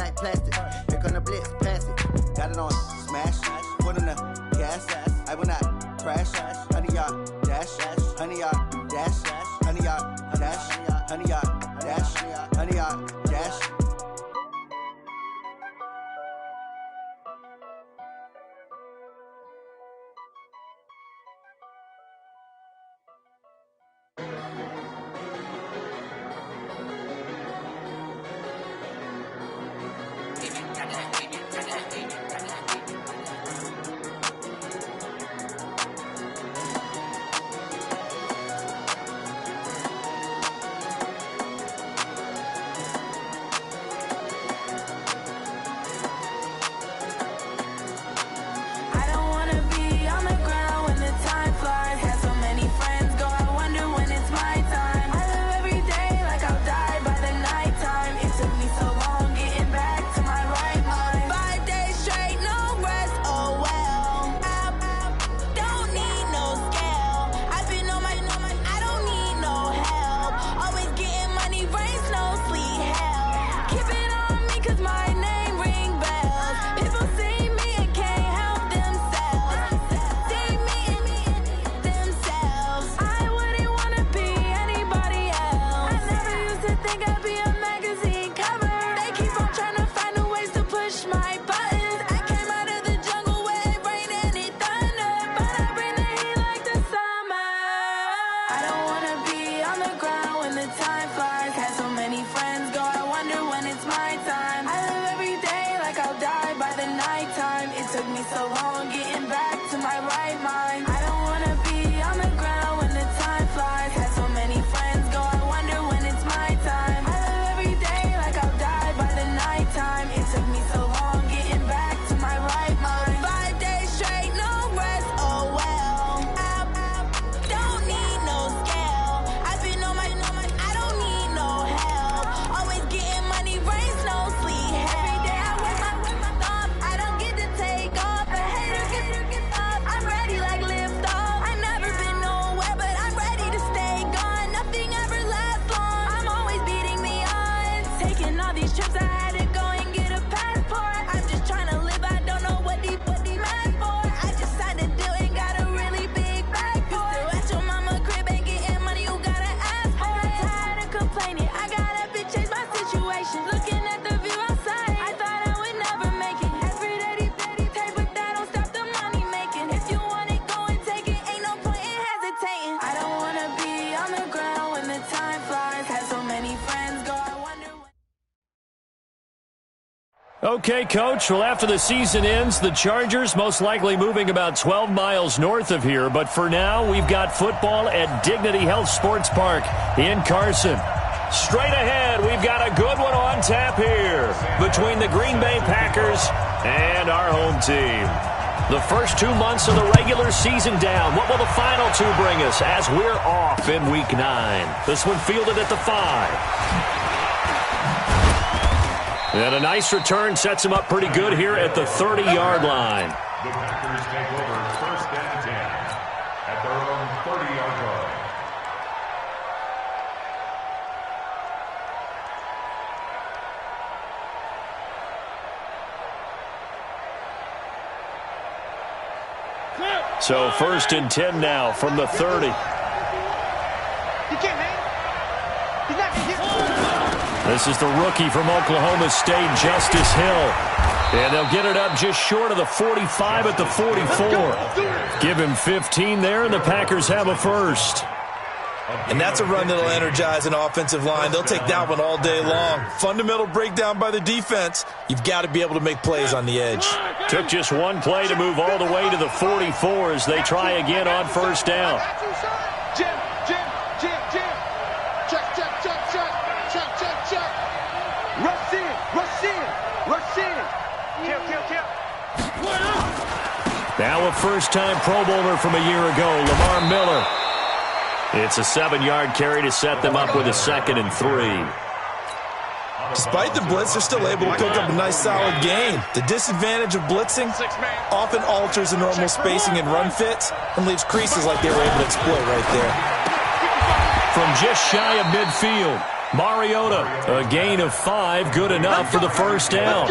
like plastic. Here come the blitz, pass it. Got it on smash, put in the gas. I will not crash. Honey yard dash, honey yard dash, honey yard dash, honey yard dash, honey yard dash. Okay, Coach. Well, after the season ends, the Chargers most likely moving about 12 miles north of here. But for now, we've got football at Dignity Health Sports Park in Carson. Straight ahead, we've got a good one on tap here between the Green Bay Packers and our home team. The first 2 months of the regular season down. What will the final two bring us as we're off in Week 9? This one fielded at the 5. And a nice return sets him up pretty good here at the 30-yard line. The Packers take over 1st and 10 at their own 30-yard line. So 1st and 10 now from the 30. This is the rookie from Oklahoma State, Justice Hill. And they'll get it up just short of the 45 at the 44. Give him 15 there, and the Packers have a first. And that's a run that'll energize an offensive line. They'll take that one all day long. Fundamental breakdown by the defense. You've got to be able to make plays on the edge. Took just one play to move all the way to the 44 as they try again on 1st down. Now a first-time Pro Bowler from a year ago, Lamar Miller. It's a 7-yard carry to set them up with a 2nd and 3. Despite the blitz, they're still able to pick up a nice solid gain. The disadvantage of blitzing often alters the normal spacing and run fits and leaves creases like they were able to exploit right there. From just shy of midfield, Mariota, a gain of 5, good enough for the first down.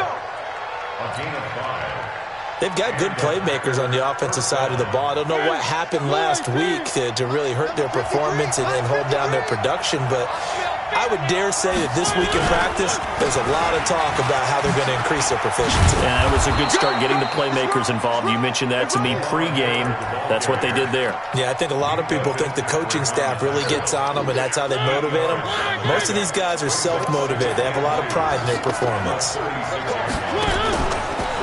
They've got good playmakers on the offensive side of the ball. I don't know what happened last week to really hurt their performance and hold down their production, but I would dare say that this week in practice, there's a lot of talk about how they're going to increase their proficiency. Yeah, it was a good start getting the playmakers involved. You mentioned that to me pregame. That's what they did there. Yeah, I think a lot of people think the coaching staff really gets on them, and that's how they motivate them. Most of these guys are self-motivated. They have a lot of pride in their performance.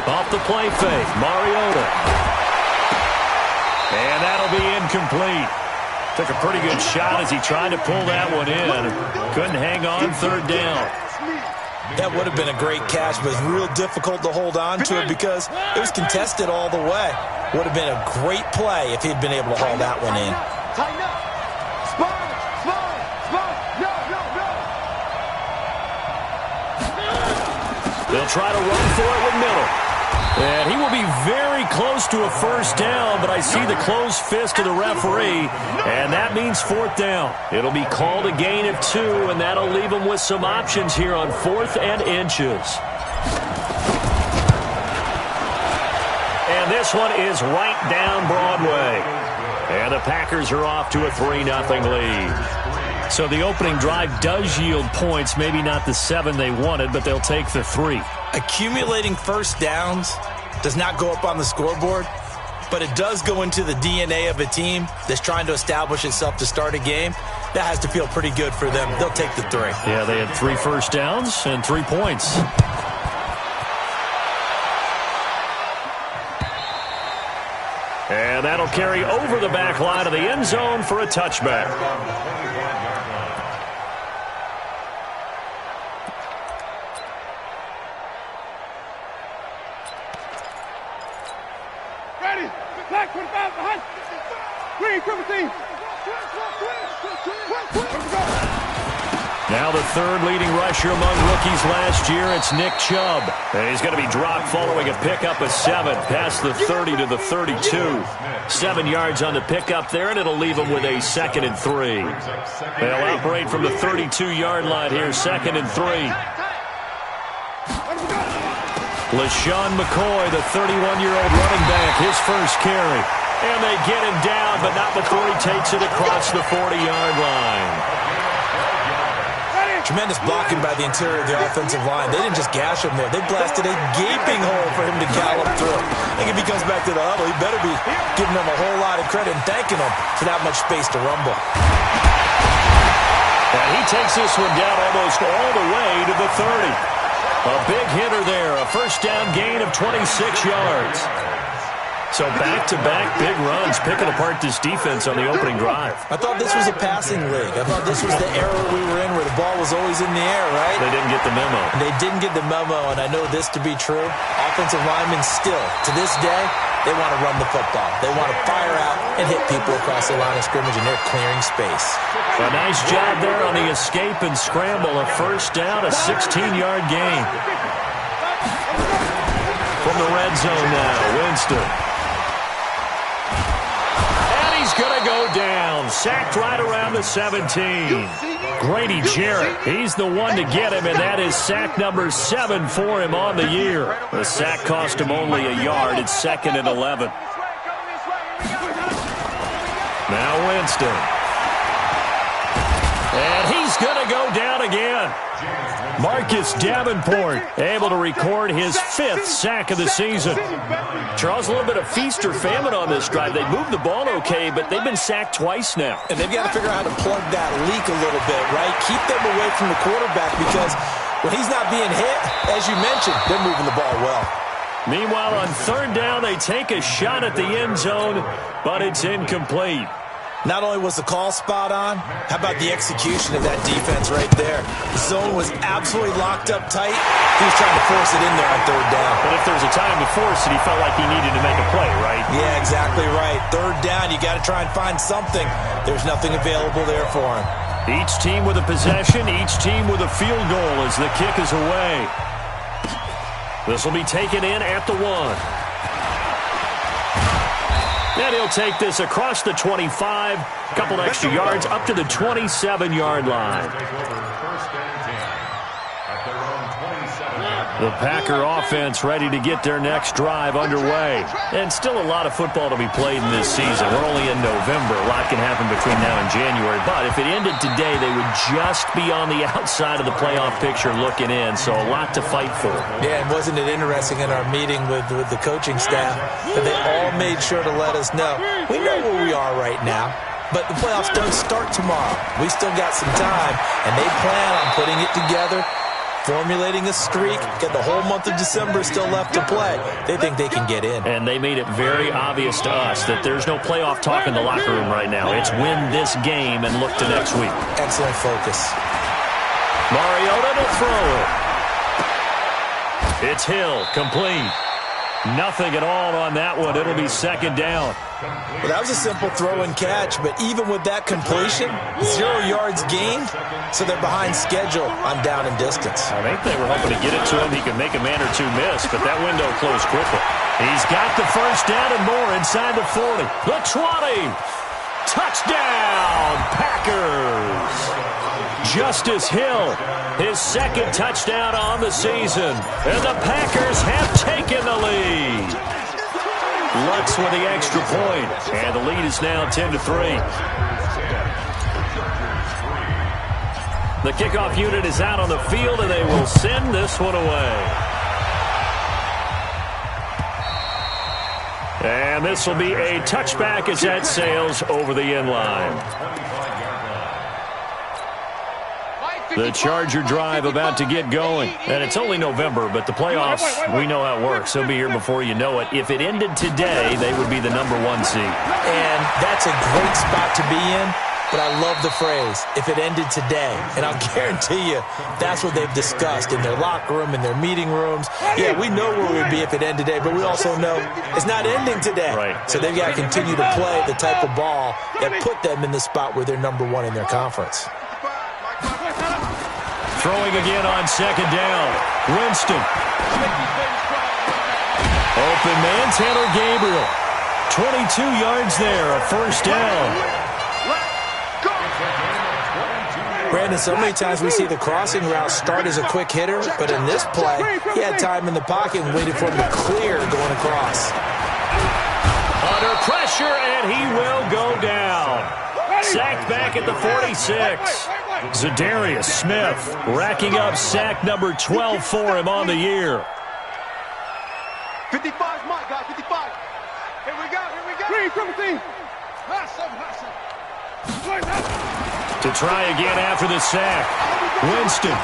Off the play fake, Mariota. And that'll be incomplete. Took a pretty good shot as he tried to pull that one in. Couldn't hang on, third down. That would have been a great catch, but it was real difficult to hold on to it because it was contested all the way. Would have been a great play if he'd been able to haul that one in. They'll try to run for it with Miller. And he will be very close to a first down, but I see the closed fist of the referee, and that means fourth down. It'll be called a gain of 2, and that'll leave them with some options here on 4th and inches. And this one is right down Broadway. And the Packers are off to a 3-0 lead. So the opening drive does yield points, maybe not the 7 they wanted, but they'll take the 3. Accumulating first downs does not go up on the scoreboard, but it does go into the DNA of a team that's trying to establish itself to start a game. That has to feel pretty good for them. They'll take the 3. Yeah, they had 3 first downs and 3 points. And that'll carry over the back line of the end zone for a touchback. Now the third leading rusher among rookies last year, it's Nick Chubb. And he's going to be dropped following a pickup of 7, past the 30 to the 32. 7 yards on the pickup there, and it'll leave him with a 2nd and 3. They'll operate from the 32-yard line here, 2nd and 3. LaShawn McCoy, the 31-year-old running back, his first carry. And they get him down, but not before he takes it across the 40-yard line. Tremendous blocking by the interior of the offensive line. They didn't just gash him there. They blasted a gaping hole for him to gallop through. I think if he comes back to the huddle, he better be giving them a whole lot of credit and thanking them for that much space to rumble. And he takes this one down almost all the way to the 30. A big hitter there, a first down gain of 26 yards. So back-to-back big runs, picking apart this defense on the opening drive. I thought this was a passing league. I thought this was the era we were in where the ball was always in the air, right? They didn't get the memo. They didn't get the memo, and I know this to be true. Offensive linemen still, to this day, they want to run the football. They want to fire out and hit people across the line of scrimmage, and they're clearing space. A nice job there on the escape and scramble. A first down, a 16-yard gain. From the red zone now, Winston. He's going to go down. Sacked right around the 17. Grady Jarrett, he's the one to get him, and that is sack number 7 for him on the year. The sack cost him only a yard. It's 2nd and 11. Now Winston. And he's going to go down again. Marcus Davenport able to record his 5th sack of the season. Charles, a little bit of feast or famine on this drive. They moved the ball okay, but they've been sacked twice now. And they've got to figure out how to plug that leak a little bit, right? Keep them away from the quarterback because when he's not being hit, as you mentioned, they're moving the ball well. Meanwhile, on third down, they take a shot at the end zone, but it's incomplete. Not only was the call spot on, how about the execution of that defense right there? The zone was absolutely locked up tight. He was trying to force it in there on third down. But if there's a time to force it, he felt like he needed to make a play, right? Yeah, exactly right. Third down, you got to try and find something. There's nothing available there for him. Each team with a possession, each team with a field goal as the kick is away. This will be taken in at the 1. And he'll take this across the 25, a couple extra yards up to the 27-yard line. The Packer offense ready to get their next drive underway. And still a lot of football to be played in this season. We're only in November. A lot can happen between now and January. But if it ended today, they would just be on the outside of the playoff picture looking in. So a lot to fight for. Yeah, and wasn't it interesting in our meeting with the coaching staff that they all made sure to let us know, we know where we are right now, but the playoffs don't start tomorrow. We still got some time, and they plan on putting it together, formulating a streak, get the whole month of December still left to play. They think they can get in. And they made it very obvious to us that there's no playoff talk in the locker room right now. It's win this game and look to next week. Excellent focus. Mariota to throw it. It's Hill, complete. Nothing at all on that one. It'll be second down. Well, that was a simple throw and catch, but even with that completion, 0 yards gained, so they're behind schedule on down and distance. I think they were hoping to get it to him. He could make a man or two miss, but that window closed quickly. He's got the first down and more inside the 40. The 20. Touchdown, Packers. Justice Hill, his second touchdown on the season. And the Packers have taken the lead. Lutz with the extra point. And the lead is now 10-3. The kickoff unit is out on the field, and they will send this one away. And this will be a touchback as that sails over the end line. The Charger drive about to get going. And it's only November, but the playoffs, we know how it works. They'll be here before you know it. If it ended today, they would be the #1 seed. And that's a great spot to be in, but I love the phrase, if it ended today. And I'll guarantee you that's what they've discussed in their locker room, in their meeting rooms. Yeah, we know where we'd be if it ended today, but we also know it's not ending today. Right. So they've got to continue to play the type of ball that put them in the spot where they're #1 in their conference. Throwing again on second down. Winston. Open man, Taylor Gabriel. 22 yards there, a first down. Brandon, so many times we see the crossing route start as a quick hitter, but in this play, he had time in the pocket and waited for him to clear going across. Under pressure, and he will go down. Sacked back at the 46. Zadarius Smith racking up sack number 12 for him on the year. 55, Mike, guys, 55. Here we go, here we go. Green, 17. To try again after the sack. Winston.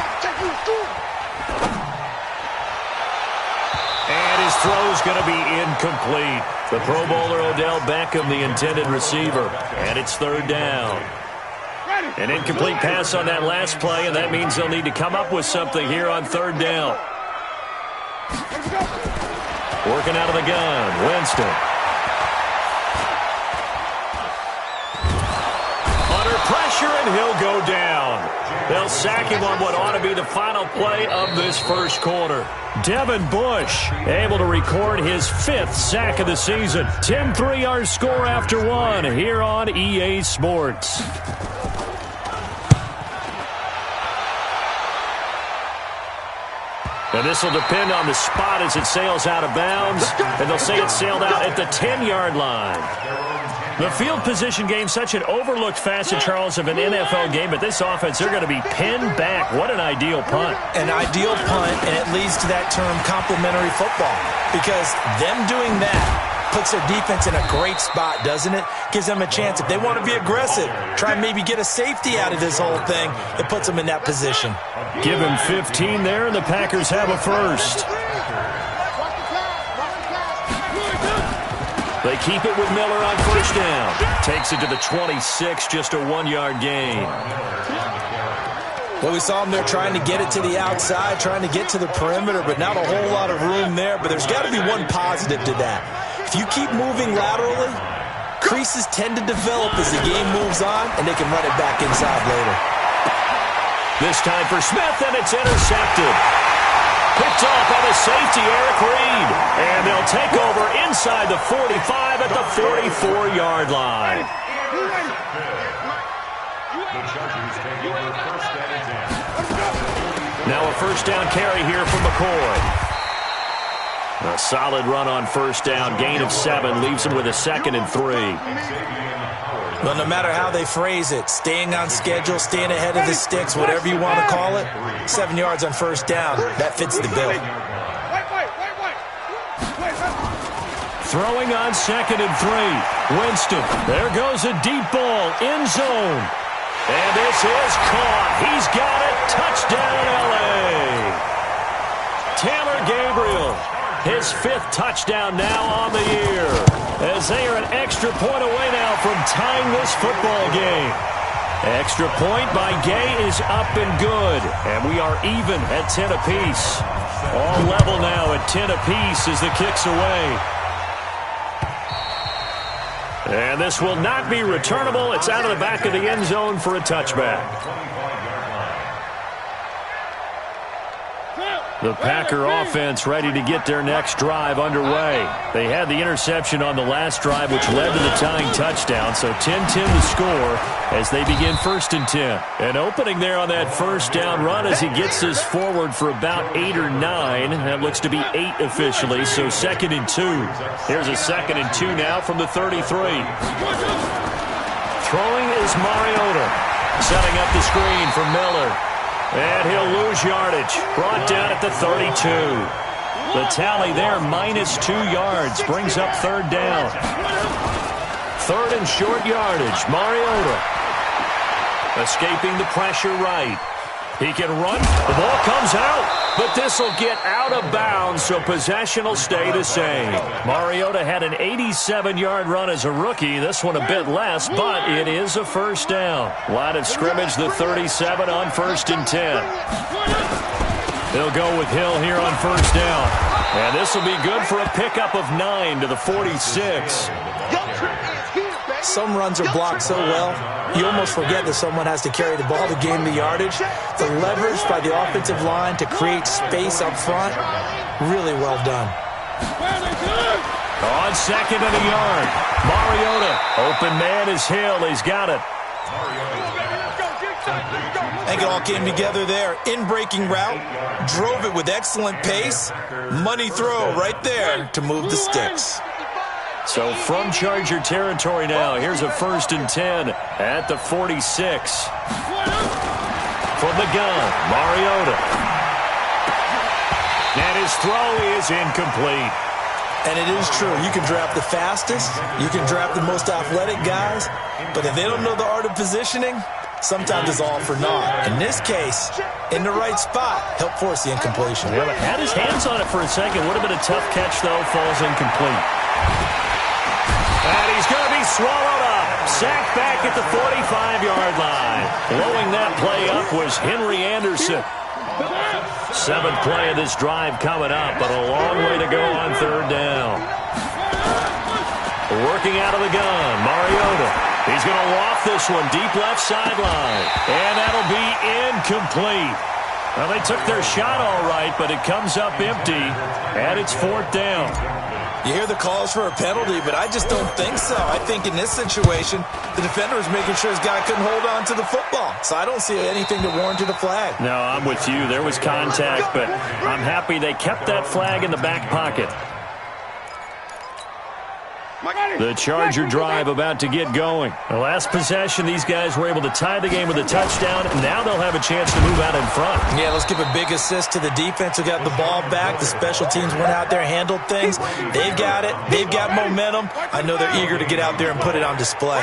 And his throw's going to be incomplete. The Pro Bowler Odell Beckham, the intended receiver. And it's third down. An incomplete pass on that last play, and that means they'll need to come up with something here on third down. Working out of the gun, Winston. Under pressure, and he'll go down. They'll sack him on what ought to be the final play of this first quarter. Devin Bush able to record his 5th sack of the season. 10-3 our score after one here on EA Sports. And this will depend on the spot as it sails out of bounds. And they'll say it sailed out at the 10-yard line. The field position game, such an overlooked facet, Charles, of an NFL game. But this offense, they're going to be pinned back. What an ideal punt. An ideal punt, and it leads to that term complementary football. Because them doing that puts their defense in a great spot, doesn't it? Gives them a chance. If they want to be aggressive, try and maybe get a safety out of this whole thing, it puts them in that position. Give him 15 there, and the Packers have a first. They keep it with Miller on first down. Takes it to the 26, just a 1-yard gain. Well, we saw them there trying to get it to the outside, trying to get to the perimeter, but not a whole lot of room there. But there's got to be one positive to that. If you keep moving laterally, creases tend to develop as the game moves on, and they can run it back inside later. This time for Smith, and it's intercepted. Picked off by the safety, Eric Reed. And they'll take over inside the 45 at the 44-yard line. Now a first down carry here from McCoy. A solid run on first down. Gain of 7 leaves him with a 2nd and 3. Well, no matter how they phrase it, staying on schedule, staying ahead of the sticks, whatever you want to call it, 7 yards on first down, that fits the bill. Throwing on 2nd and 3. Winston. There goes a deep ball. End zone. And this is caught. He's got it. Touchdown, L.A. Taylor Gabriel. His 5th touchdown now on the year. As they are an extra point away now from tying this football game. Extra point by Gay is up and good. And we are even at 10 apiece. All level now at 10 apiece as the kick's away. And this will not be returnable. It's out of the back of the end zone for a touchback. The Packer offense ready to get their next drive underway. They had the interception on the last drive, which led to the tying touchdown. So 10-10 the score as they begin 1st and 10. An opening there on that first down run as he gets this forward for about 8 or 9. That looks to be 8 officially, so 2nd and 2. Here's a 2nd and 2 now from the 33. Throwing is Mariota. Setting up the screen for Miller. And he'll lose yardage. Brought down at the 32. The tally there, -2 yards. Brings up 3rd down. 3rd and short yardage. Mariota. Escaping the pressure right. He can run. The ball comes out. But this will get out of bounds, so possession will stay the same. Mariota had an 87-yard run as a rookie. This one a bit less, but it is a first down. Line of scrimmage, the 37 on 1st and 10. They'll go with Hill here on first down. And this will be good for a pickup of 9 to the 46. Some runs are blocked so well, you almost forget that someone has to carry the ball to gain the yardage. The leverage by the offensive line to create space up front, really well done. On 2nd and a yard, Mariota. Open man is Hill. He's got it. I think it all came together there. In-breaking route, drove it with excellent pace. Money throw right there to move the sticks. So from Charger territory now, here's a 1st and 10 at the 46. From the gun, Mariota. And his throw is incomplete. And it is true. You can draft the fastest. You can draft the most athletic guys. But if they don't know the art of positioning, sometimes it's all for naught. In this case, in the right spot, helped force the incompletion. Yeah, but had his hands on it for a second. Would have been a tough catch, though. Falls incomplete. And he's going to be swallowed up. Sacked back at the 45-yard line. Blowing that play up was Henry Anderson. 7th play of this drive coming up, but a long way to go on 3rd down. Working out of the gun, Mariota. He's going to loft this one deep left sideline. And that'll be incomplete. Well, they took their shot all right, but it comes up empty, and it's 4th down. You hear the calls for a penalty, but I just don't think so. I think in this situation, the defender was making sure his guy couldn't hold on to the football. So I don't see anything to warrant a flag. No, I'm with you. There was contact, but I'm happy they kept that flag in the back pocket. The Charger drive about to get going. The last possession, these guys were able to tie the game with a touchdown. Now they'll have a chance to move out in front. Yeah, let's give a big assist to the defense who got the ball back. The special teams went out there, handled things. They've got it. They've got momentum. I know they're eager to get out there and put it on display.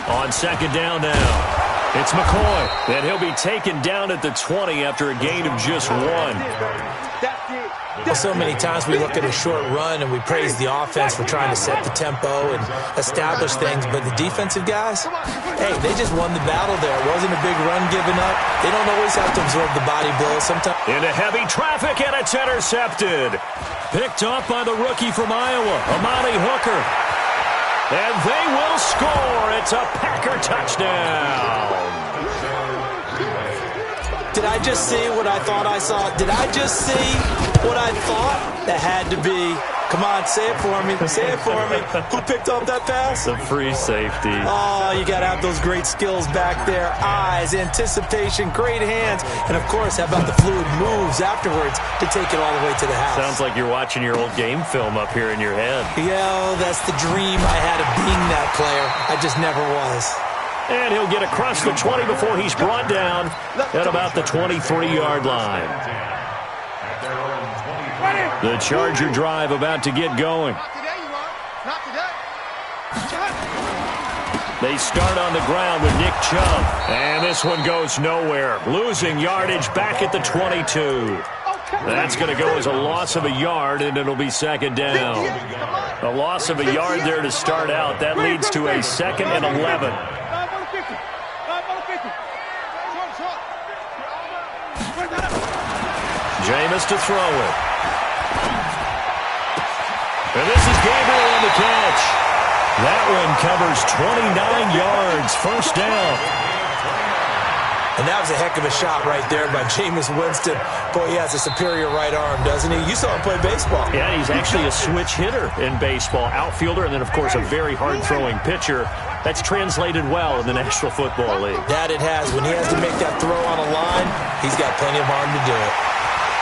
On 2nd down now. It's McCoy, and he'll be taken down at the 20 after a gain of just 1. Well, so many times we look at a short run and we praise the offense for trying to set the tempo and establish things, but the defensive guys, hey, they just won the battle there. It wasn't a big run given up. They don't always have to absorb the body blows. Sometimes into heavy traffic, and it's intercepted. Picked off by the rookie from Iowa, Amani Hooker. And they will score. It's a Packer touchdown. Did I just see what I thought I saw? Did I just see what I thought? That had to be Come on, say it for me. Say it for me. Who picked up that pass? The free safety. Oh, you got to have those great skills back there. Eyes, anticipation, great hands. And, of course, how about the fluid moves afterwards to take it all the way to the house? Sounds like you're watching your old game film up here in your head. Yeah, that's the dream I had of being that player. I just never was. And he'll get across the 20 before he's brought down at about the 23-yard line. The Charger drive about to get going. They start on the ground with Nick Chubb. And this one goes nowhere. Losing yardage back at the 22. That's going to go as a loss of a yard, and it'll be second down. A loss of a yard there to start out. That leads to a 2nd and 11. Jameis to throw it. And this is Gabriel on the catch. That one covers 29 yards, first down. And that was a heck of a shot right there by Jameis Winston. Boy, he has a superior right arm, doesn't he? You saw him play baseball. Yeah, he's actually a switch hitter in baseball. Outfielder, and then, of course, a very hard-throwing pitcher. That's translated well in the National Football League. That it has. When he has to make that throw on a line, he's got plenty of arm to do it.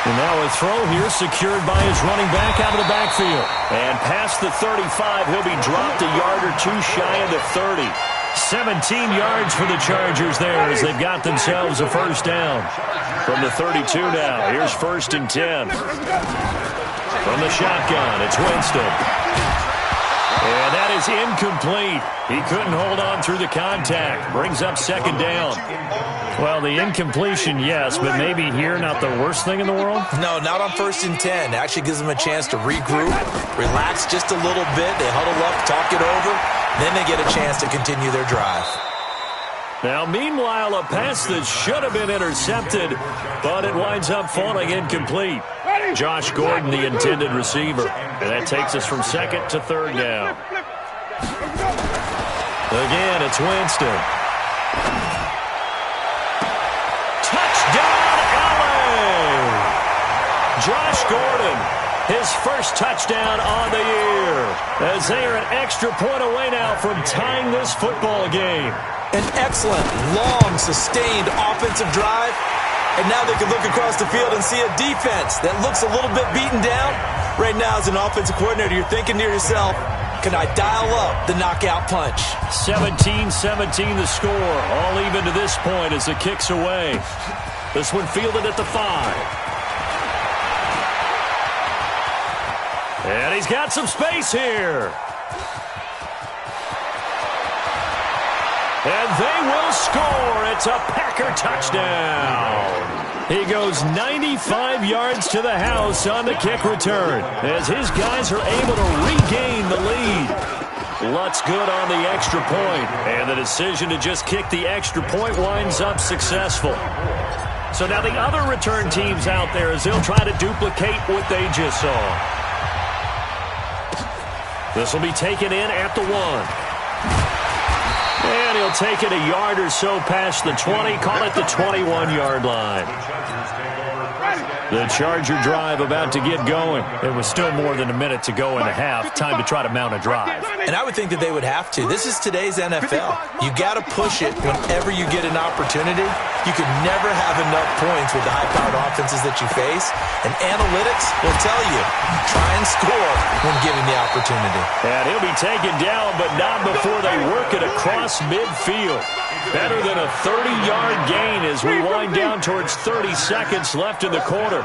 And now a throw here secured by his running back out of the backfield. And past the 35, he'll be dropped a yard or two shy of the 30. 17 yards for the Chargers there as they've got themselves a first down. From the 32 now, here's 1st and 10. From the shotgun, it's Winston. And that is incomplete. He couldn't hold on through the contact. Brings up second down. Well, the incompletion, yes, but maybe here not the worst thing in the world? No, not on 1st and 10. Actually gives them a chance to regroup, relax just a little bit. They huddle up, talk it over. Then they get a chance to continue their drive. Now, meanwhile, a pass that should have been intercepted, but it winds up falling incomplete. Josh Gordon, the intended receiver. And that takes us from 2nd to 3rd down. Again, it's Winston. Touchdown, LA! Josh Gordon, his first touchdown on the year, as they are an extra point away now from tying this football game. An excellent, long, sustained offensive drive. And now they can look across the field and see a defense that looks a little bit beaten down. Right now, as an offensive coordinator, you're thinking to yourself, can I dial up the knockout punch? 17-17 the score. All even to this point as it kicks away. This one fielded at the 5. And he's got some space here. And they will score. It's a Packer touchdown. He goes 95 yards to the house on the kick return as his guys are able to regain the lead. Lutz good on the extra point, and the decision to just kick the extra point winds up successful. So now the other return teams out there as they'll try to duplicate what they just saw. This will be taken in at the 1. And he'll take it a yard or so past the 20, call it the 21-yard line. The Charger drive about to get going. It was still more than a minute to go in the half. Time to try to mount a drive. And I would think that they would have to. This is today's NFL. You got to push it whenever you get an opportunity. You could never have enough points with the high-powered offenses that you face. And analytics will tell you, try and score when given the opportunity. And he'll be taken down, but not before they work it across midfield. Better than a 30-yard gain as we wind down towards 30 seconds left in the quarter.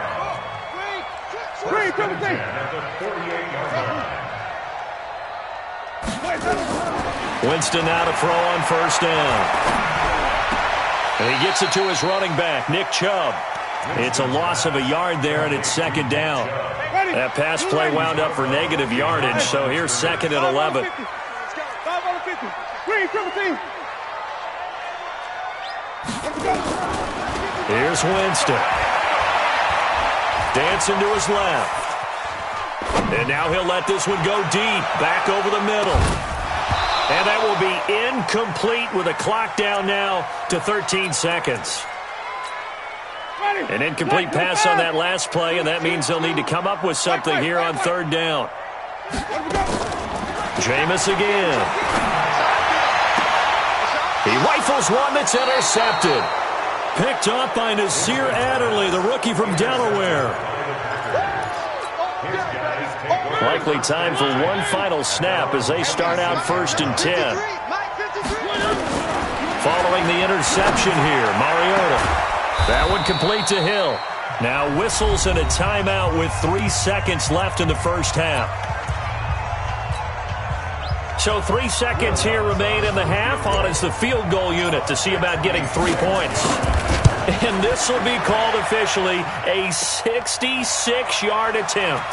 Winston now to throw on first down. And he gets it to his running back, Nick Chubb. It's a loss of a yard there, and it's second down. That pass play wound up for negative yardage, so here's 2nd and 11. Here's Winston. Dancing to his left. And now he'll let this one go deep, back over the middle. And that will be incomplete with a clock down now to 13 seconds. An incomplete pass on that last play, and that means they'll need to come up with something here on 3rd down. Jameis again. He rifles one that's intercepted. Picked up by Nasir Adderley, the rookie from Delaware. Likely time for one final snap as they start out 1st and 10. Following the interception here, Mariota. That one complete to Hill. Now whistles and a timeout with 3 seconds left in the first half. So 3 seconds here remain in the half. On is the field goal unit to see about getting 3 points. And this will be called officially a 66-yard attempt.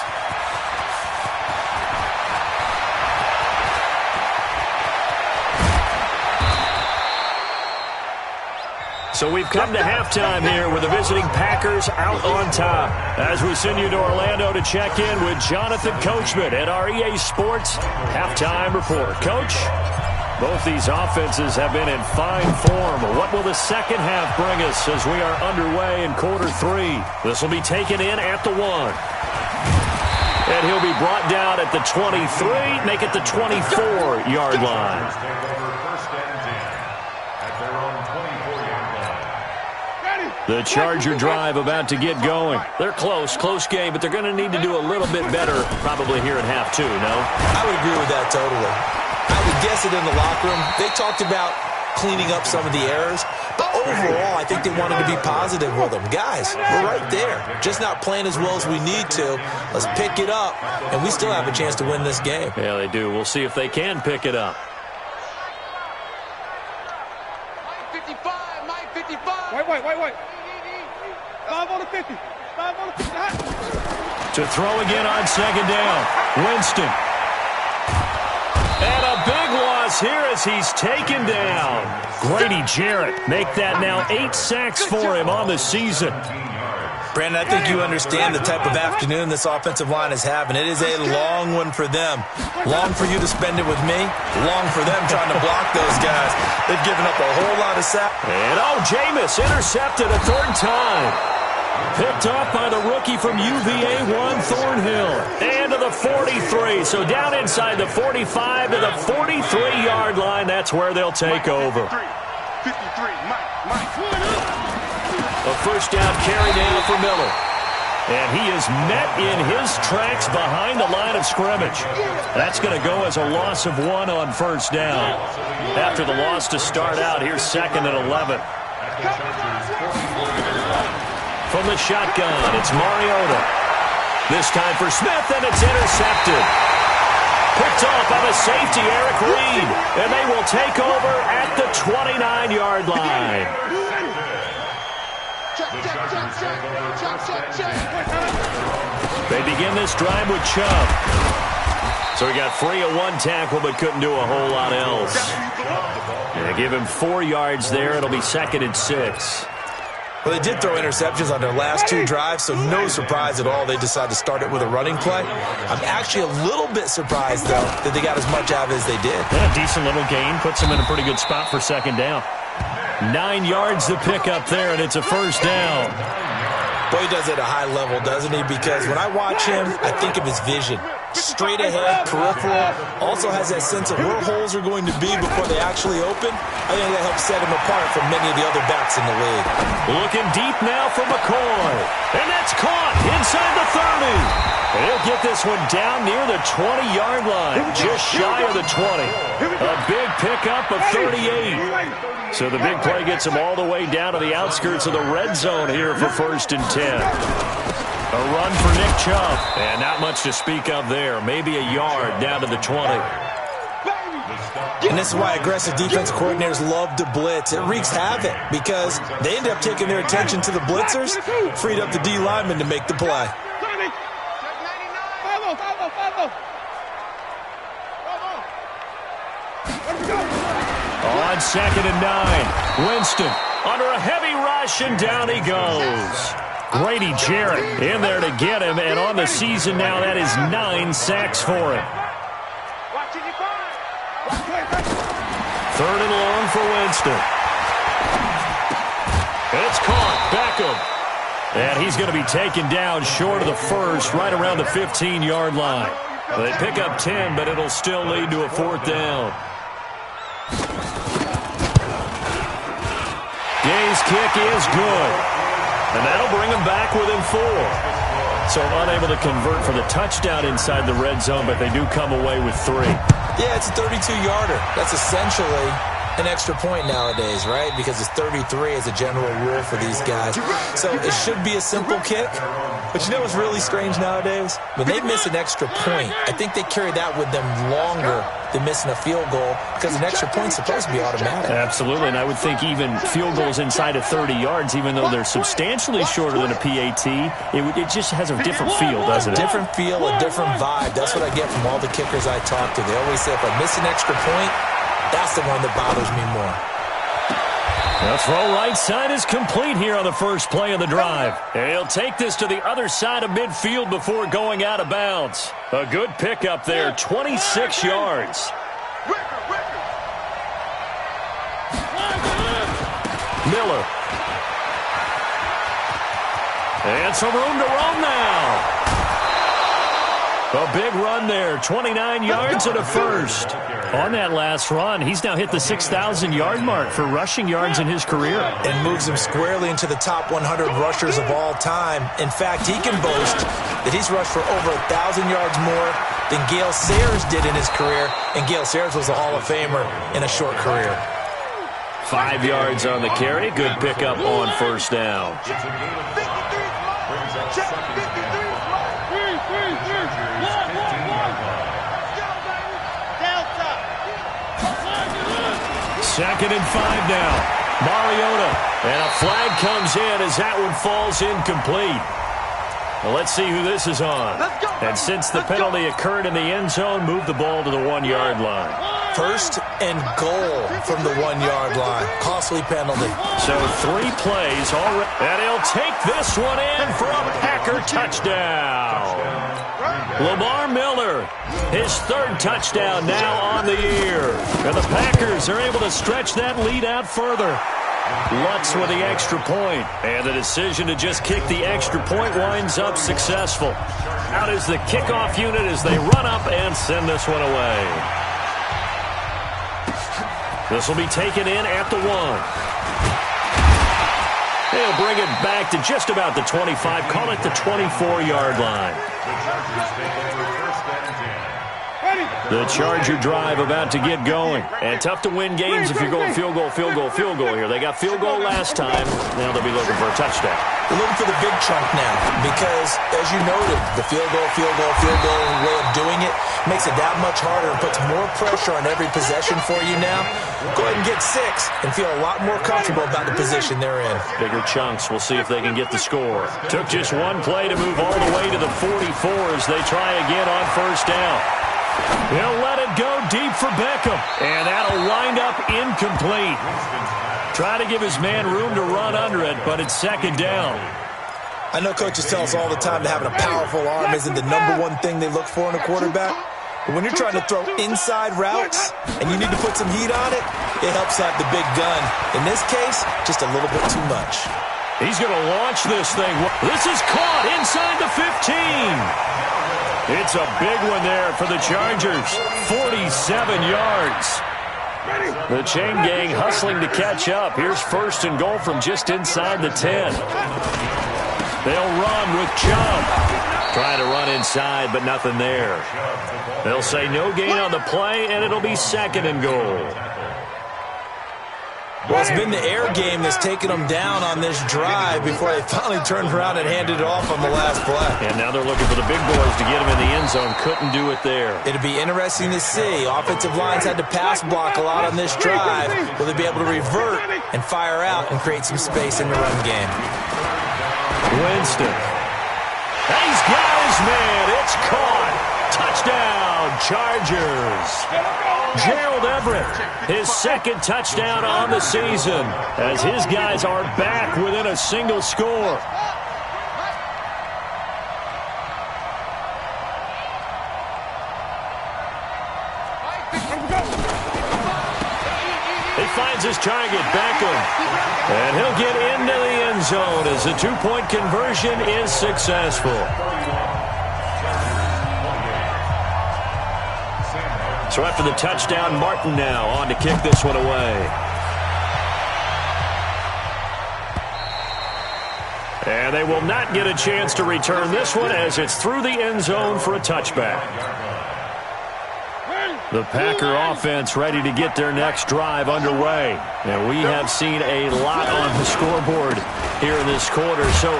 So we've come to halftime here with the visiting Packers out on top. As we send you to Orlando to check in with Jonathan Coachman at our EA Sports Halftime Report. Coach, both these offenses have been in fine form. What will the second half bring us as we are underway in quarter 3? This will be taken in at the 1. And he'll be brought down at the 23, make it the 24-yard line. The Charger drive about to get going. They're close game, but they're going to need to do a little bit better probably here at half 2, no? I would agree with that totally. I would guess it in the locker room. They talked about cleaning up some of the errors, but overall, I think they wanted to be positive with them. Guys, we're right there. Just not playing as well as we need to. Let's pick it up, and we still have a chance to win this game. Yeah, they do. We'll see if they can pick it up. Mike 55, Mike 55. Wait. 5 on the 50. 5 on the 50. To throw again on second down. Winston. And a big loss here as he's taken down. Grady Jarrett make that now 8 sacks for him on the season. Brandon, I think you understand the type of afternoon this offensive line is having. It is a long one for them. Long for you to spend it with me. Long for them trying to block those guys. They've given up a whole lot of sacks. And Jameis intercepted a 3rd time. Picked up by the rookie from UVA, Thornhill. And to the 43. So down inside the 45 to the 43-yard line. That's where they'll take over. 53, Mike. A first down carry now for Miller. And he is met in his tracks behind the line of scrimmage. That's going to go as a loss of 1 on first down. After the loss to start out, here's 2nd and 11. From the shotgun, it's Mariota. This time for Smith, and it's intercepted. Picked off by the safety, Eric Reed. And they will take over at the 29-yard line. They begin this drive with Chubb. So he got free of 1 tackle, but couldn't do a whole lot else. And they give him 4 yards there. It'll be 2nd and 6. Well, they did throw interceptions on their last 2 drives, so no surprise at all they decided to start it with a running play. I'm actually a little bit surprised, though, that they got as much out of it as they did. Yeah, a decent little gain. Puts them in a pretty good spot for 2nd down. 9 yards to pick up there, and it's a first down. Boy, he does it at a high level, doesn't he? Because when I watch him, I think of his vision. Straight ahead, peripheral, also has that sense of where holes are going to be before they actually open. I think that helps set him apart from many of the other backs in the league. Looking deep now for McCoy. And that's caught inside the 30. And he'll get this one down near the 20-yard line, just shy of the 20. A big pickup of 38. So the big play gets him all the way down to the outskirts of the red zone here for 1st and 10. A run for Nick Chubb. And not much to speak of there. Maybe a yard down to the 20. And this is why aggressive defense coordinators love to blitz. It wreaks havoc because they end up taking their attention to the blitzers, freed up the D lineman to make the play. On 2nd and 9. Winston under a heavy rush, and down he goes. Grady Jarrett in there to get him, and on the season now, that is 9 sacks for him. 3rd and long for Winston. It's caught. Beckham. And he's going to be taken down short of the first, right around the 15-yard line. They pick up 10, but it'll still lead to a 4th down. Gay's kick is good. And that'll bring them back within 4. So unable to convert for the touchdown inside the red zone, but they do come away with 3. Yeah, it's a 32-yarder. That's essentially an extra point nowadays, right? Because it's 33 as a general rule for these guys. So it should be a simple kick. But you know what's really strange nowadays? When they miss an extra point, I think they carry that with them longer than missing a field goal because an extra point's supposed to be automatic. Absolutely, and I would think even field goals inside of 30 yards, even though they're substantially shorter than a PAT, it just has a different feel, doesn't it? Different feel, a different vibe. That's what I get from all the kickers I talk to. They always say if I miss an extra point, that's the one that bothers me more. The throw right side is complete here on the first play of the drive. He'll take this to the other side of midfield before going out of bounds. A good pickup there, 26 yards. Miller. And some room to roam now. A big run there, 29 yards and a first. On that last run, he's now hit the 6,000-yard mark for rushing yards in his career. And moves him squarely into the top 100 rushers of all time. In fact, he can boast that he's rushed for over 1,000 yards more than Gale Sayers did in his career. And Gale Sayers was a Hall of Famer in a short career. 5 yards on the carry. Good pickup on first down. Second and 5 now. Mariota. And a flag comes in as that one falls incomplete. Well, let's see who this is on. And since the penalty occurred in the end zone, move the ball to the 1-yard line. First and goal from the 1-yard line. Costly penalty. So 3 plays already. And he'll take this one in for a Packer touchdown. Lamar Miller, his 3rd touchdown now on the year. And the Packers are able to stretch that lead out further. Lutz with the extra point. And the decision to just kick the extra point winds up successful. Out is the kickoff unit as they run up and send this one away. This will be taken in at the 1. They'll bring it back to just about the 25. Call it the 24-yard line. The Charger drive about to get going. And tough to win games if you're going field goal here. They got field goal last time. Now they'll be looking for a touchdown. They're looking for the big chunk now because, as you noted, the field goal way of doing it makes it that much harder and puts more pressure on every possession for you now. Go ahead and get 6 and feel a lot more comfortable about the position they're in. Bigger chunks. We'll see if they can get the score. Took just 1 play to move all the way to the 44 as they try again on first down. He'll let it go deep for Beckham. And that'll wind up incomplete. Try to give his man room to run under it, but it's 2nd down. I know coaches tell us all the time that having a powerful arm isn't the #1 thing they look for in a quarterback. But when you're trying to throw inside routes and you need to put some heat on it, it helps have the big gun. In this case, just a little bit too much. He's going to launch this thing. This is caught inside the 15. It's a big one there for the Chargers. 47 yards. The chain gang hustling to catch up. Here's 1st and goal from just inside the 10. They'll run with Chubb. Trying to run inside, but nothing there. They'll say no gain on the play, and it'll be 2nd and goal. Well, it's been the air game that's taken them down on this drive before they finally turned around and handed it off on the last play. And now they're looking for the big boys to get them in the end zone. Couldn't do it there. It'll be interesting to see. Offensive lines had to pass block a lot on this drive. Will they be able to revert and fire out and create some space in the run game? Winston. He's got his man. It's caught. Touchdown, Chargers. Gerald Everett, his 2nd touchdown on the season, as his guys are back within a single score. He finds his target, Beckham, and he'll get into the end zone as the 2-point conversion is successful. So after the touchdown, Martin now on to kick this one away. And they will not get a chance to return this one as it's through the end zone for a touchback. The Packer offense ready to get their next drive underway. And we have seen a lot on the scoreboard here in this quarter. So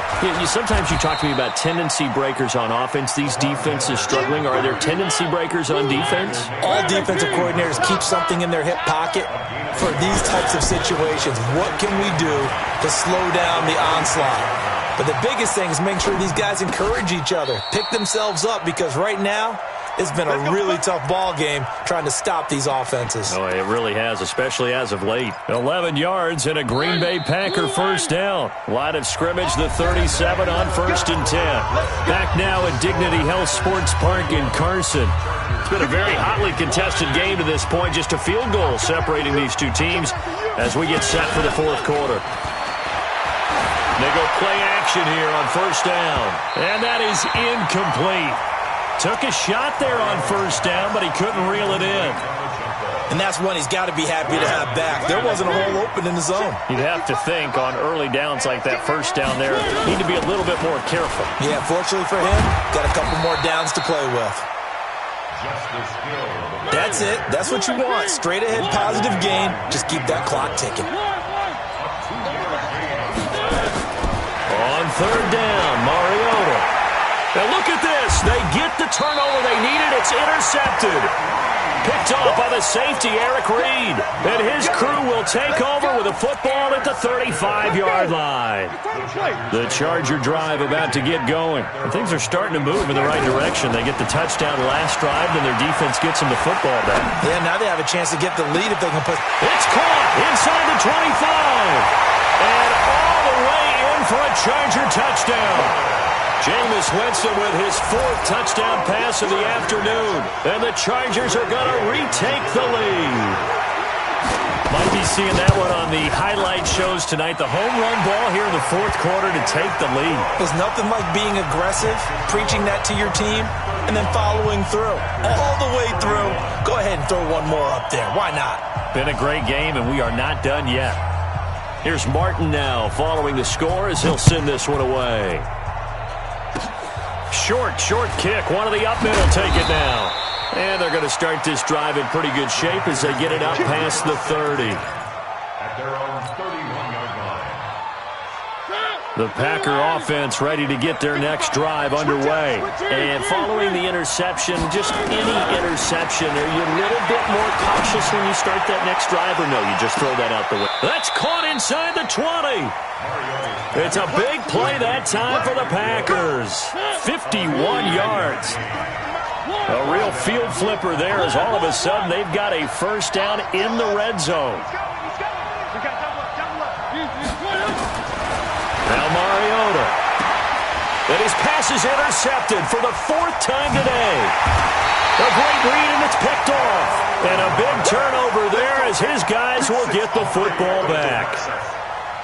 sometimes you talk to me about tendency breakers on offense. These defenses struggling. Are there tendency breakers on defense? All defensive coordinators keep something in their hip pocket for these types of situations. What can we do to slow down the onslaught? But the biggest thing is make sure these guys encourage each other, pick themselves up, because right now it's been a really tough ball game trying to stop these offenses. Oh, it really has, especially as of late. 11 yards and a Green Bay Packer first down. Line of scrimmage, the 37 on 1st and 10. Back now at Dignity Health Sports Park in Carson. It's been a very hotly contested game to this point. Just a field goal separating these two teams as we get set for the fourth quarter. They go play action here on first down. And that is incomplete. Took a shot there on first down, but he couldn't reel it in. And that's one he's got to be happy to have back. There wasn't a hole open in the zone. You'd have to think on early downs like that first down there, need to be a little bit more careful. Yeah, fortunately for him, got a couple more downs to play with. That's it. That's what you want. Straight ahead positive gain. Just keep that clock ticking. On third down, Mariota. Now look at this. They get the turnover they needed. It's intercepted. Picked off by the safety, Eric Reed. And his crew will take over with a football at the 35-yard line. The Charger drive about to get going. And things are starting to move in the right direction. They get the touchdown last drive, and their defense gets them the football back. Yeah, now they have a chance to get the lead if they can put... It's caught inside the 25. And all the way in for a Charger touchdown. Jameis Winston with his 4th touchdown pass of the afternoon. And the Chargers are going to retake the lead. Might be seeing that one on the highlight shows tonight. The home run ball here in the 4th quarter to take the lead. There's nothing like being aggressive, preaching that to your team, and then following through. All the way through. Go ahead and throw one more up there. Why not? Been a great game, and we are not done yet. Here's Martin now following the score as he'll send this one away. Short kick. One of the up middle take it now. And they're going to start this drive in pretty good shape as they get it up past the 30. At their own 31-yard line. The Packer offense ready to get their next drive underway. And following the interception, just any interception, are you a little bit more cautious when you start that next drive, or no, you just throw that out the way? That's caught inside the 20. It's a big play that time for the Packers. 51 yards. A real field flipper there as all of a sudden they've got a first down in the red zone. Now Mariota. And his pass is intercepted for the 4th time today. A great read, and it's picked off. And a big turnover there as his guys will get the football back.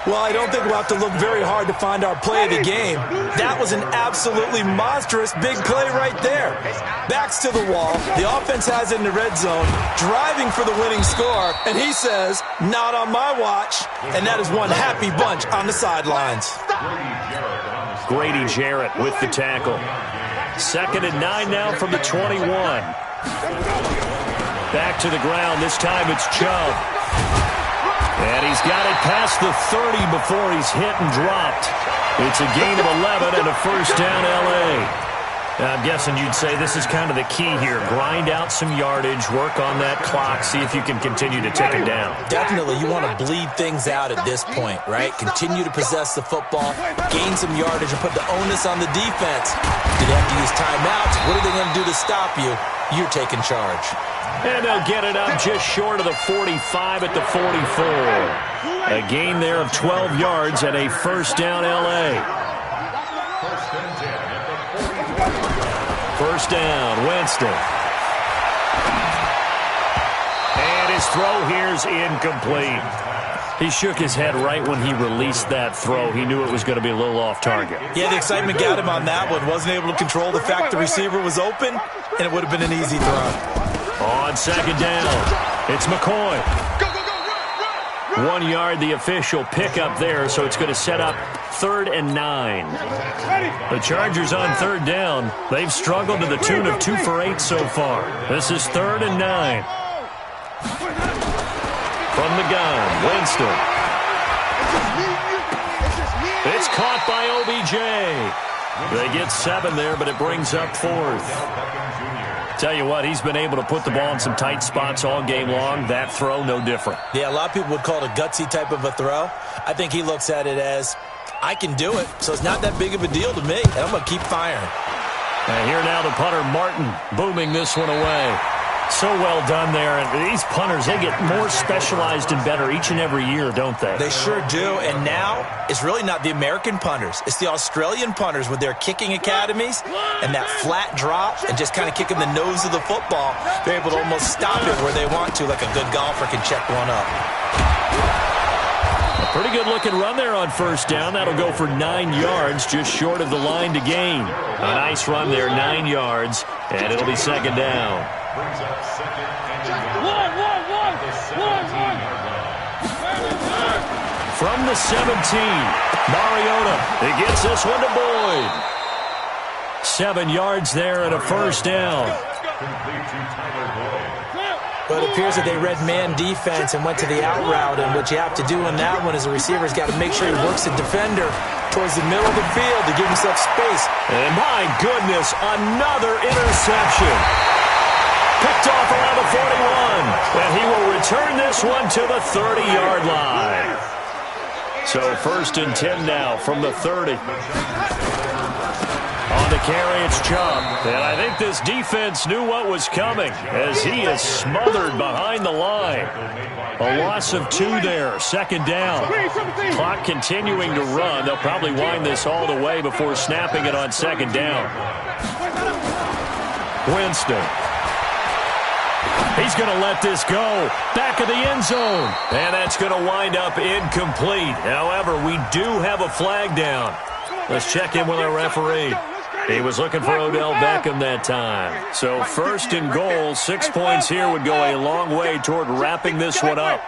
Well, I don't think we'll have to look very hard to find our play of the game. That was an absolutely monstrous big play right there. Backs to the wall. The offense has it in the red zone, driving for the winning score. And he says, not on my watch. And that is one happy bunch on the sidelines. Grady Jarrett with the tackle. 2nd and 9 now from the 21. Back to the ground. This time it's Chubb. And he's got it past the 30 before he's hit and dropped. It's a gain of 11 and a first down L.A. I'm guessing you'd say this is kind of the key here. Grind out some yardage, work on that clock, see if you can continue to tick it down. Definitely. You want to bleed things out at this point, right? Continue to possess the football, gain some yardage, and put the onus on the defense. Do they have to use timeouts? What are they going to do to stop you? You're taking charge. And they'll get it up just short of the 45 at the 44. A gain there of 12 yards and a first down L.A. First down, Winston. And his throw here's incomplete. He shook his head right when he released that throw. He knew it was going to be a little off target. Yeah, the excitement got him on that one. Wasn't able to control the fact the receiver was open, and it would have been an easy throw. On second down, it's McCoy. 1 yard, the official pickup there, so it's going to set up 3rd and 9. The Chargers on 3rd down. They've struggled to the tune of 2 for 8 so far. This is 3rd and 9. From the gun, Winston. It's caught by OBJ. They get 7 there, but it brings up 4th. Tell you what, he's been able to put the ball in some tight spots all game long. That throw, no different. Yeah, a lot of people would call it a gutsy type of a throw. I think he looks at it as, I can do it, so it's not that big of a deal to me, and I'm going to keep firing. And here now the punter, Martin, booming this one away. So well done there. And these punters, they get more specialized and better each and every year, don't they? They sure do. And now it's really not the American punters. It's the Australian punters with their kicking academies and that flat drop and just kind of kicking the nose of the football. They're able to almost stop it where they want to, like a good golfer can check one up. A pretty good-looking run there on 1st down. That'll go for 9 yards, just short of the line to gain. A nice run there, 9 yards, and it'll be 2nd down. Brings up 2nd and 1. From the 17, Mariota. He gets this one to Boyd. 7 yards there and a 1st down. Complete to Tyler Boyd. But it appears that they read man defense and went to the out route, and what you have to do in that one is the receiver's got to make sure he works the defender towards the middle of the field to give himself space. And my goodness, another interception. Picked off around the 41, and he will return this one to the 30-yard line. So 1st and 10 now from the 30. On the carry, it's Chubb. And I think this defense knew what was coming as he is smothered behind the line. A loss of 2 there, 2nd down. Clock continuing to run. They'll probably wind this all the way before snapping it on 2nd down. Winston. He's going to let this go. Back of the end zone. And that's going to wind up incomplete. However, we do have a flag down. Let's check in with our referee. He was looking for Odell Beckham that time. So 1st and goal, 6 points here would go a long way toward wrapping this one up.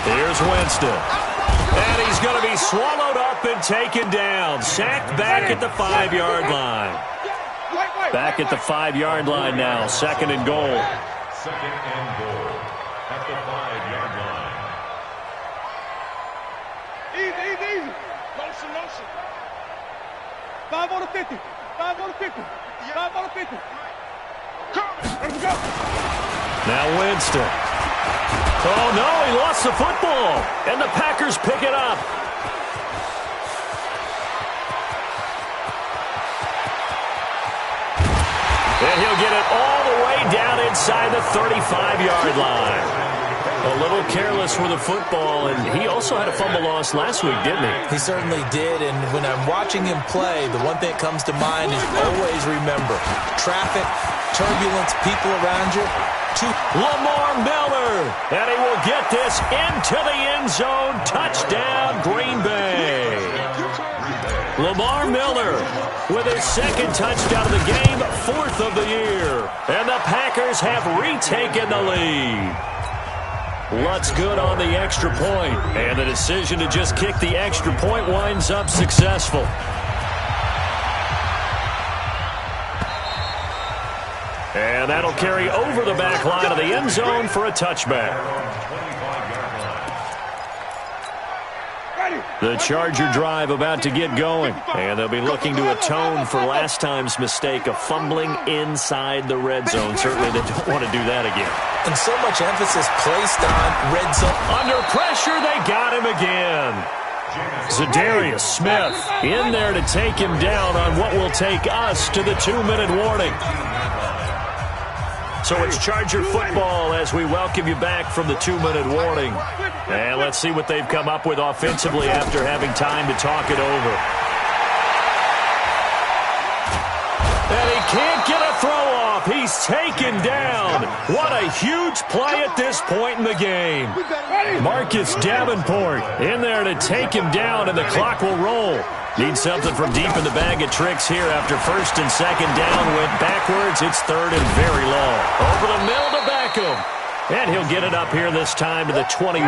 Here's Winston. And he's going to be swallowed up and taken down. Sacked back at the 5-yard line. Back at the 5-yard line now, 2nd and goal. 2nd and goal at the 5-yard line. Easy. Motion. 5 on the 50. 5 on the 50. 5 on the 50. Let's go. Now Winston. Oh, no, he lost the football. And the Packers pick it up. And he'll get it all the way down inside the 35-yard line. A little careless with the football, and he also had a fumble loss last week, didn't he? He certainly did, and when I'm watching him play, the one thing that comes to mind is always remember, traffic, turbulence, people around you. Lamar Miller, and he will get this into the end zone. Touchdown, Green Bay. Lamar Miller with his 2nd touchdown of the game, 4th of the year. And the Packers have retaken the lead. Lutz good on the extra point, and the decision to just kick the extra point winds up successful. And that'll carry over the back line of the end zone for a touchback. The Charger drive about to get going, and they'll be looking to atone for last time's mistake of fumbling inside the red zone. Certainly they don't want to do that again. And so much emphasis placed on red zone. Under pressure, they got him again. Zadarius Smith in there to take him down on what will take us to the 2-minute warning. So it's Charger football as we welcome you back from the 2-minute warning. And let's see what they've come up with offensively after having time to talk it over. And he can't get a throw off. He's taken down. What a huge play at this point in the game. Marcus Davenport in there to take him down, and the clock will roll. Need something from deep in the bag of tricks here after first and second down went backwards. It's third and very long. Over the middle to Beckham. And he'll get it up here this time to the 21.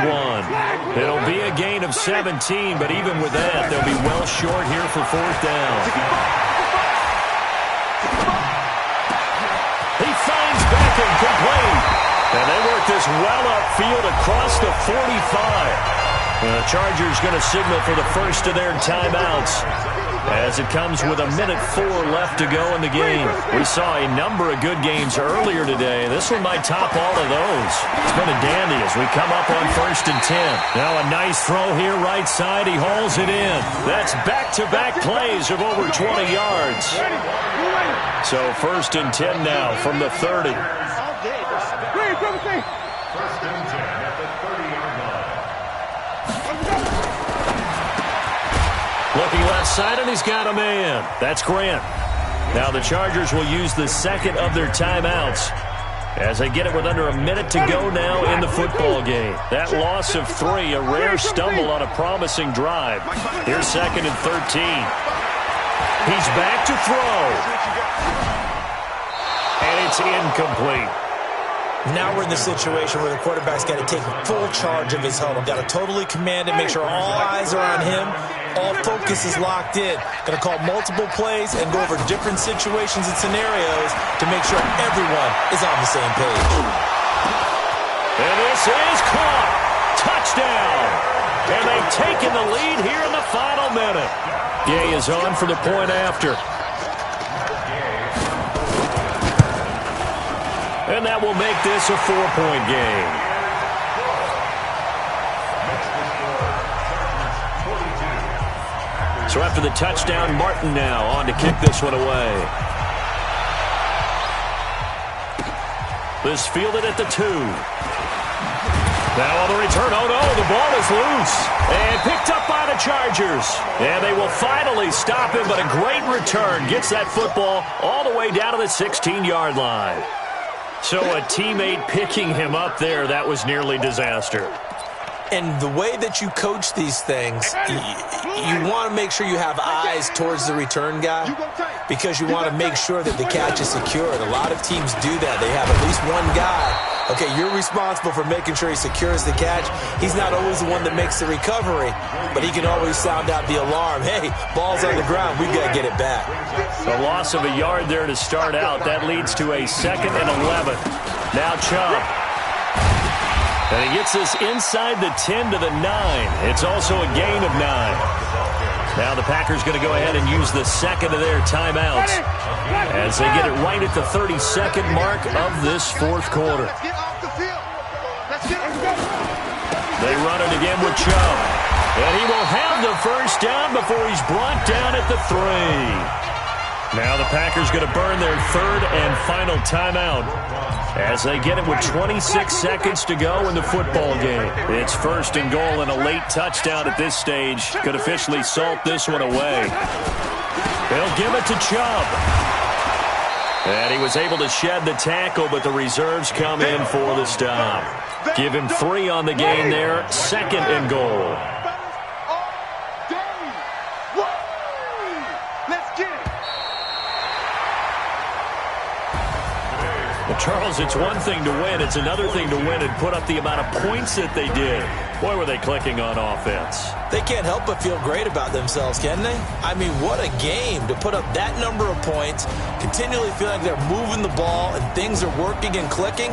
It'll be a gain of 17, but even with that, they'll be well short here for fourth down. He finds Beckham complete. And they work this well upfield across the 45. The Chargers going to signal for the first of their timeouts as it comes with 1:04 left to go in the game. We saw a number of good games earlier today. This one might top all of those. It's been a dandy as we come up on first and 10. Now a nice throw here right side. He hauls it in. That's back-to-back plays of over 20 yards. So first and 10 now from the 30. First and 10 at the 30-yard line. Looking left side, and he's got a man. That's Grant. Now the Chargers will use the second of their timeouts as they get it with under a minute to go now in the football game. That loss of 3, a rare stumble on a promising drive. Here's second and 13. He's back to throw. And it's incomplete. Now we're in the situation where the quarterback's got to take full charge of his huddle. Got to totally command it, make sure all eyes are on him. All focus is locked in. Going to call multiple plays and go over different situations and scenarios to make sure everyone is on the same page. And this is caught. Touchdown. And they've taken the lead here in the final minute. Gay is on for the point after. And that will make this a 4-point game. So after the touchdown, Martin now on to kick this one away. This fielded at the 2. Now on the return, oh no, the ball is loose. And picked up by the Chargers. And they will finally stop him, but a great return. Gets that football all the way down to the 16-yard line. So a teammate picking him up there, that was nearly disaster. And the way that you coach these things, you want to make sure you have eyes towards the return guy because you want to make sure that the catch is secured. A lot of teams do that. They have at least one guy. Okay, you're responsible for making sure he secures the catch. He's not always the one that makes the recovery, but he can always sound out the alarm. Hey, ball's on the ground. We've got to get it back. A loss of a yard there to start out. That leads to a 2nd and 11. Now Chubb. And he gets this inside the 10 to the 9. It's also a gain of 9. Now the Packers going to go ahead and use the second of their timeouts as they get it right at the 32nd mark of this fourth quarter. They run it again with Chubb. And he will have the first down before he's brought down at the 3. Now the Packers going to burn their third and final timeout as they get it with 26 seconds to go in the football game. It's first and goal, and a late touchdown at this stage could officially salt this one away. They'll give it to Chubb. And he was able to shed the tackle, but the reserves come in for the stop. Give him 3 on the game there, 2nd and goal. Charles, it's one thing to win. It's another thing to win and put up the amount of points that they did. Boy, were they clicking on offense. They can't help but feel great about themselves, can they? I mean, what a game to put up that number of points, continually feeling like they're moving the ball and things are working and clicking.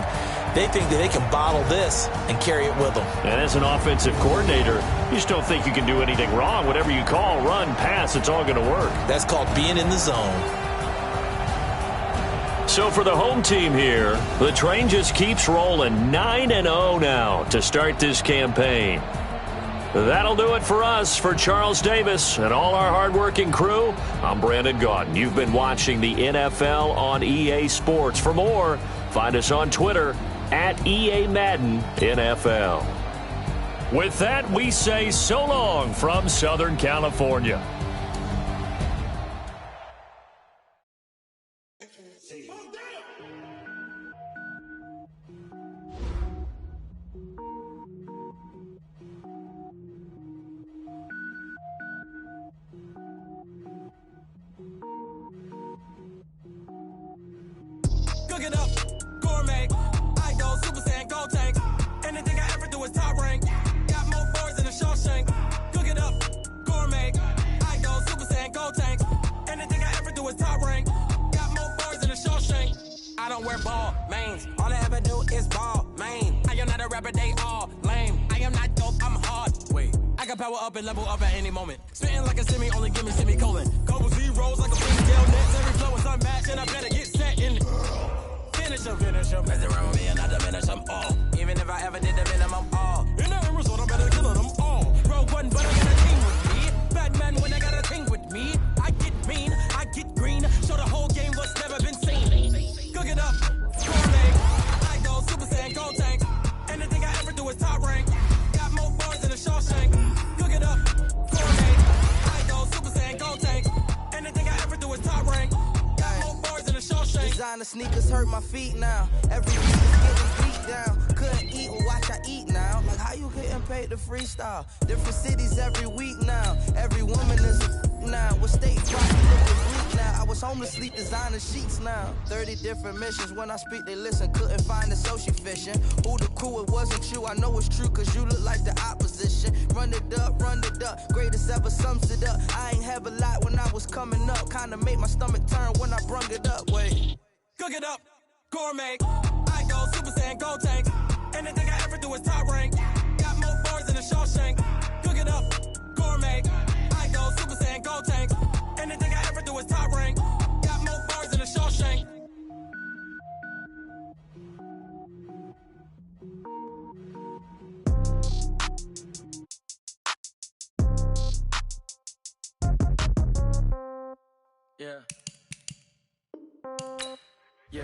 They think that they can bottle this and carry it with them. And as an offensive coordinator, you just don't think you can do anything wrong. Whatever you call, run, pass, it's all going to work. That's called being in the zone. So for the home team here, the train just keeps rolling 9-0 now to start this campaign. That'll do it for us. For Charles Davis and all our hardworking crew, I'm Brandon Gaudin. You've been watching the NFL on EA Sports. For more, find us on Twitter at EA Madden NFL. With that, we say so long from Southern California. Cook it up, gourmet. I go Super Saiyan, gold tank. Anything I ever do is top rank. Got more boys in the Shawshank. Cook it up, gourmet. I go Super Saiyan, gold tank. Anything I ever do is top rank. Got more boys in the Shawshank. I don't wear ball mains. All I ever do is ball main. I am not a rapper, they all lame. I am not dope, I'm hard. Wait, I can power up and level up at any moment. Spitting like a semi, only give me semicolon. Couple zeros like a ponytail next. Every flow is unmatched, and I better get set in. Finish 'em. Mess around with me and I diminish them all. Even if I ever did the minimum all. In the end result, I better kill them all. Rogue one, but I got a team with me. Batman when I got a thing with me. I get mean, I get green. Show the whole game what's never been seen. Cook it up, gourmet. I go Super Saiyan, gold tank. Anything I ever do is top rank. Got more boys in the Shawshank. Cook it up, gourmet. I go Super Saiyan, gold tank. Anything I ever do is top rank. Got more boys in the Shawshank. Designer sneakers hurt my feet now. Every week is getting beat down. Couldn't eat, well watch I eat now. Like how you getting paid to freestyle? Different cities every week now. Every woman is a now. With state property looking bleak now. I was home to sleep, designer sheets now. 30 different missions. When I speak, they listen. Couldn't find the social fishing. Who the crew? It wasn't you. I know it's true, cause you look like the opposition. Run it up, run it up. Greatest ever sums it up. I ain't have a lot when I was coming up. Kinda made my stomach turn when I brung it up. Wait. Cook it up, gourmet. I go Super Saiyan, gold tank. Anything I ever do is top rank. Got more boys in the Shawshank. Cook it up, gourmet. I go Super Saiyan, gold tank. Anything I ever do is top rank. Got more boys in the Shawshank. Yeah. Yeah.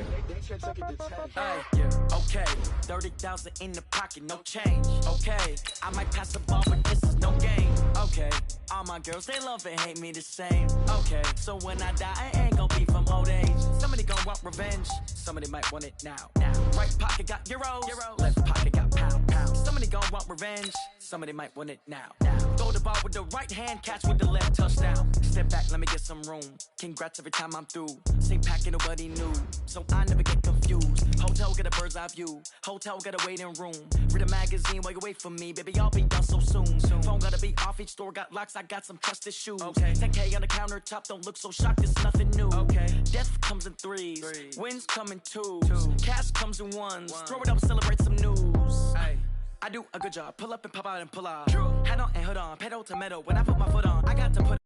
Yeah. Okay. 30,000 in the pocket, no change. Okay. I might pass the ball, but this is no game. Okay. All my girls, they love and hate me the same. Okay. So when I die, I ain't gonna be from old age. Somebody gonna want revenge. Somebody might want it now. Right pocket got euros. Left pocket got pound. Somebody gonna want revenge. Somebody might want it now. Throw the ball with the right hand, catch with the left, touchdown. Step back, let me get some room. Congrats every time I'm through. Same packet, nobody knew. So I never get confused. Hotel get a bird's eye view. Hotel get a waiting room. Read a magazine while you wait for me. Baby, I'll be done so soon. Phone gotta be off, each store got locks. I got some trusted shoes. Okay. 10K on the countertop, don't look so shocked, it's nothing new. Okay. Death comes in threes. Wins come in twos. Cash comes in ones. Throw it up, celebrate some news. Ay. I do a good job. Pull up and pop out and pull out. Hat on and hood on. Pedal to metal. When I put my foot on, I got to put